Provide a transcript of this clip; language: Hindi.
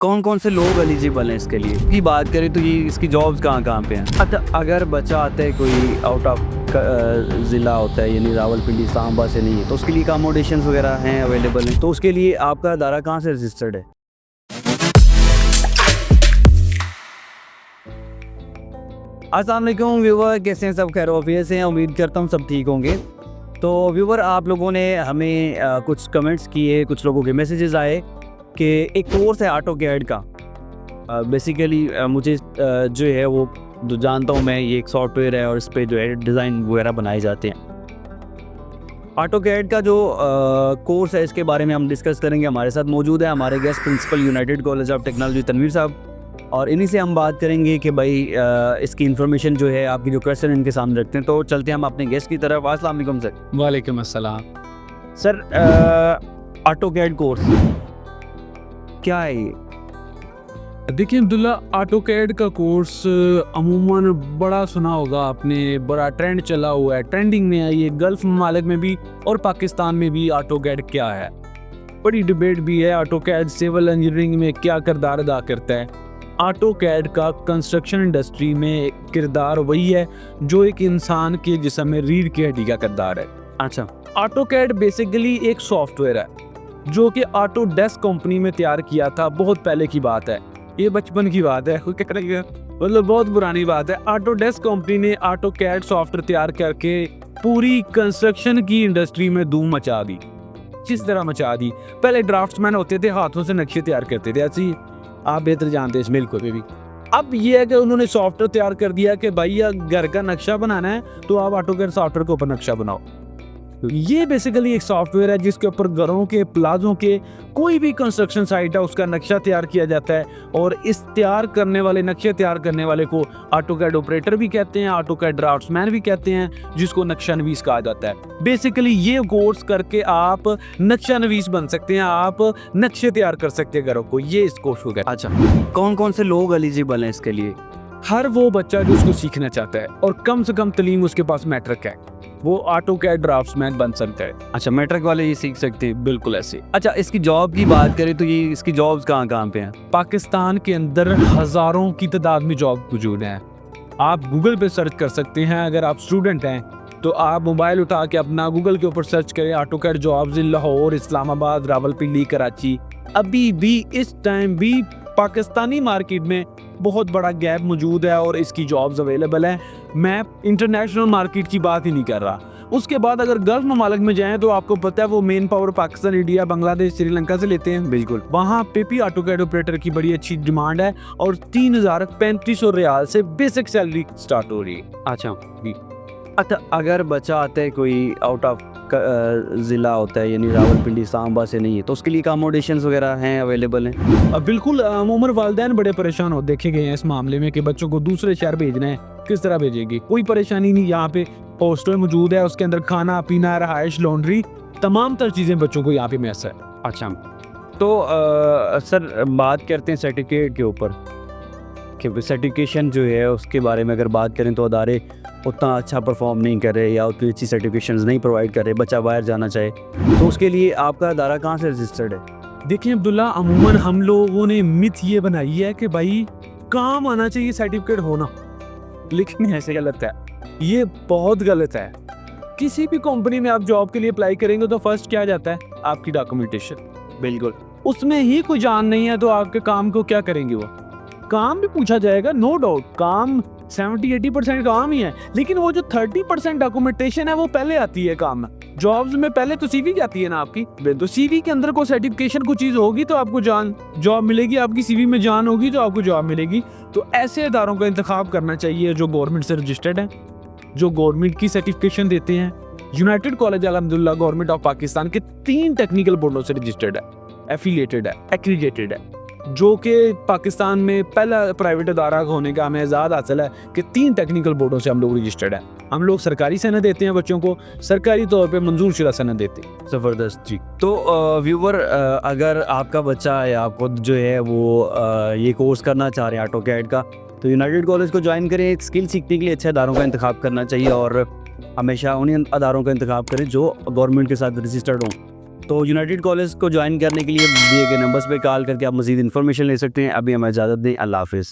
कौन कौन से लोग एलिजिबल हैं इसके लिए की बात करें तो ये इसकी जॉब्स कहाँ कहाँ पे हैं। अच्छा, अगर बच्चा आता है कोई आउट ऑफ ज़िला होता है, यानी रावलपिंडी सांबा से नहीं है, तो उसके लिए अकोमोडेशंस वगैरह हैं, अवेलेबल हैं, तो उसके लिए आपका अदारा कहाँ से रजिस्टर्ड है। अस्सलाम वालेकुम व्यूवर, कैसे हैं सब? खैर वाफियत से हैं, उम्मीद करता हूँ सब ठीक होंगे। तो व्यूवर, आप लोगों ने हमें कुछ कमेंट्स किए, कुछ लोगों के मैसेजेस आए कि एक कोर्स है ऑटोकैड का। बेसिकली मुझे जो है वो जो जानता हूँ मैं, ये एक सॉफ्टवेयर है और इस पर जो है डिज़ाइन वगैरह बनाए जाते हैं। ऑटोकैड का जो कोर्स है, इसके बारे में हम डिस्कस करेंगे। हमारे साथ मौजूद है हमारे guest principal United College of Technology Tanveer साहब, और इन्हीं से हम बात करेंगे कि भाई इसकी इन्फॉर्मेशन जो है, आपकी जो क्वेश्चन इनके सामने रखते हैं। तो चलते हैं हम अपने गेस्ट की तरफ। अस्सलाम वालेकुम सर। वालेकुम अस्सलाम। सर, ऑटोकैड कोर्स क्या है ये? देखिए अब्दुल्ला, ऑटोकैड का कोर्स अमूमन बड़ा सुना होगा आपने, बड़ा ट्रेंड चला हुआ है, ट्रेंडिंग में है ये गल्फ ममालिक में भी और पाकिस्तान में भी। ऑटोकैड क्या है, बड़ी डिबेट भी है। ऑटोकैड सिविल इंजीनियरिंग में क्या किरदार अदा करता है? ऑटोकैड का कंस्ट्रक्शन इंडस्ट्री में किरदार वही है जो एक इंसान के जिस्म में रीढ़ की हड्डी का किरदार है। अच्छा, ऑटोकैड बेसिकली एक सॉफ्टवेयर है जो कि ऑटोडेस्क कंपनी में तैयार किया था। बहुत पहले की बात है, ये बचपन की बात है, मतलब बहुत पुरानी बात है। ऑटोडेस्क कंपनी ने ऑटोकैड सॉफ्टवेयर तैयार करके पूरी कंस्ट्रक्शन की इंडस्ट्री में धूम मचा दी। किस तरह मचा दी? पहले ड्राफ्ट्समैन होते थे, हाथों से नक्शे तैयार करते थे, ऐसे ही आप बेहतर जानते हैं इस मिल्क पे भी। अब ये है कि उन्होंने सॉफ्टवेयर तैयार कर दिया कि भाई घर का नक्शा बनाना है तो आप ऑटोकैड सॉफ्टवेयर के ऊपर नक्शा बनाओ। ये बेसिकली एक सॉफ्टवेयर है जिसके ऊपर घरों के, प्लाजों के, कोई भी कंस्ट्रक्शन साइट है उसका नक्शा तैयार किया जाता है। और इस तैयार करने वाले, नक्शे तैयार करने वाले को ऑटोकैड ऑपरेटर भी कहते हैं, ऑटोकैड ड्राफ्ट्समैन भी कहते हैं, जिसको नक्शा नवीस कहा जाता है। बेसिकली ये कोर्स करके आप नक्शा नवीस बन सकते हैं, आप नक्शे तैयार कर सकते हैं घरों को। ये इस कोर्स को कहते हैं। अच्छा, कौन कौन से लोग एलिजिबल हैं इसके लिए? हर वो बच्चा जो उसको सीखना चाहता है और कम से कम तलीम उसके पास मैट्रिक है, वो ऑटोकैड ड्राफ्ट्समैन बन सकता है। अच्छा, मैट्रिक वाले ये सीख सकते हैं? बिल्कुल ऐसे। अच्छा, इसकी जॉब की बात करें तो ये इसकी जॉब्स कहाँ कहाँ पे हैं? पाकिस्तान के अंदर हजारों की तादाद में जॉब मौजूद हैं। आप गूगल पे सर्च कर सकते हैं। अगर आप स्टूडेंट हैं तो आप मोबाइल उठा के अपना गूगल के ऊपर सर्च करें AutoCAD jobs in Lahore, Islamabad, Rawalpindi, Karachi. अभी भी इस टाइम भी पाकिस्तानी मार्केट में बहुत बड़ा गैप मौजूद है और इसकी जॉब्स अवेलेबल हैं। मैं इंटरनेशनल मार्केट की बात ही नहीं कर रहा। उसके बाद अगर गल्फ ममालिक में जाएं तो आपको पता है वो main power Pakistan, India, Bangladesh, Sri Lanka से लेते हैं। बिल्कुल, वहाँ पे भी ऑटोकैड ऑपरेटर की बड़ी अच्छी डिमांड है और 3,3500 रियाल से बेसिक सैलरी स्टार्ट हो रही है। अच्छा, अगर बच्चा आता है कोई आउट ऑफ ज़िला होता है, यानी रावलपिंडी सांबा से नहीं है, तो उसके लिए अकोमोडेशंस वगैरह हैं, अवेलेबल हैं? बिल्कुल। अमूमन वालिदैन बड़े परेशान हो देखे गए हैं इस मामले में कि बच्चों को दूसरे शहर भेजना है, किस तरह भेजेंगे? कोई परेशानी नहीं। यहाँ पे हॉस्टल मौजूद है, उसके अंदर खाना पीना, रहायश, लॉन्ड्री, तमाम तर चीज़ें बच्चों को यहाँ पे मैसर है। अच्छा, तो सर बात करते हैं सर्टिफिकेट के ऊपर कि सर्टिफिकेशन जो है उसके बारे में अगर बात करें तो अदारे उतना अच्छा परफॉर्म नहीं कर रहे या उतनी अच्छी सर्टिफिकेशंस नहीं प्रोवाइड कर रहे, बच्चा बाहर जाना चाहे तो उसके लिए आपका अदारा कहाँ से रजिस्टर्ड है? देखिए अब्दुल्ला, अमूमन हम लोगों ने मिथ ये बनाई है कि भाई काम आना चाहिए सर्टिफिकेट होना, लेकिन ऐसे गलत है। ये बहुत गलत है। किसी भी कंपनी में आप जॉब के लिए अप्लाई करेंगे तो फर्स्ट क्या जाता है? आपकी डॉक्यूमेंटेशन। बिल्कुल, उसमें ही कोई जान नहीं है तो आपके काम को क्या करेंगे? वो काम भी पूछा जाएगा, नो डाउट। काम 70-80% काम ही है, लेकिन वो जो 30% डॉक्यूमेंटेशन है वो पहले आती है काम में। जॉब्स में पहले तो सीवी जाती है ना आपकी, तो सीवी के अंदर कोई सर्टिफिकेशन कोई चीज़ होगी तो आपको जॉब मिलेगी। आपकी सीवी में जान होगी तो आपको जॉब मिलेगी। तो ऐसे इदारों का इंतखाब करना चाहिए जो गवर्नमेंट से रजिस्टर्ड हैं, जो गवर्नमेंट की सर्टिफिकेशन देते हैं। यूनाइटेड कॉलेज अल्हम्दुलिल्लाह गवर्नमेंट ऑफ पाकिस्तान के 3 टेक्निकल बोर्डों से रजिस्टर्ड है, एफिलिएटेड है, एक्रीडेटेड है, जो कि पाकिस्तान में पहला प्राइवेट अदारा होने का हमें एजाज़ हासिल है कि 3 टेक्निकल बोर्डों से हम लोग रजिस्टर्ड हैं। हम लोग सरकारी सनद देते हैं बच्चों को, सरकारी तौर पे मंजूर शुदा सनद देते हैं। ज़बरदस्त जी। तो व्यूवर, अगर आपका बच्चा या आप खुद जो है वो ये कोर्स करना चाह रहे हैं ऑटोकैड का, तो यूनाइटेड कॉलेज को ज्वाइन करें। स्किल सीखने के लिए अच्छे अदारों का इंतखाब करना चाहिए और हमेशा उन्हीं अदारों का इंतखाब करें जो गवर्नमेंट के साथ रजिस्टर्ड हों। तो यूनाइटेड कॉलेज को ज्वाइन करने के लिए दिए गए नंबर्स पे कॉल करके आप मज़ीद इन्फॉर्मेशन ले सकते हैं। अभी हमें इजाज़त दें, अल्लाह हाफ़िज़।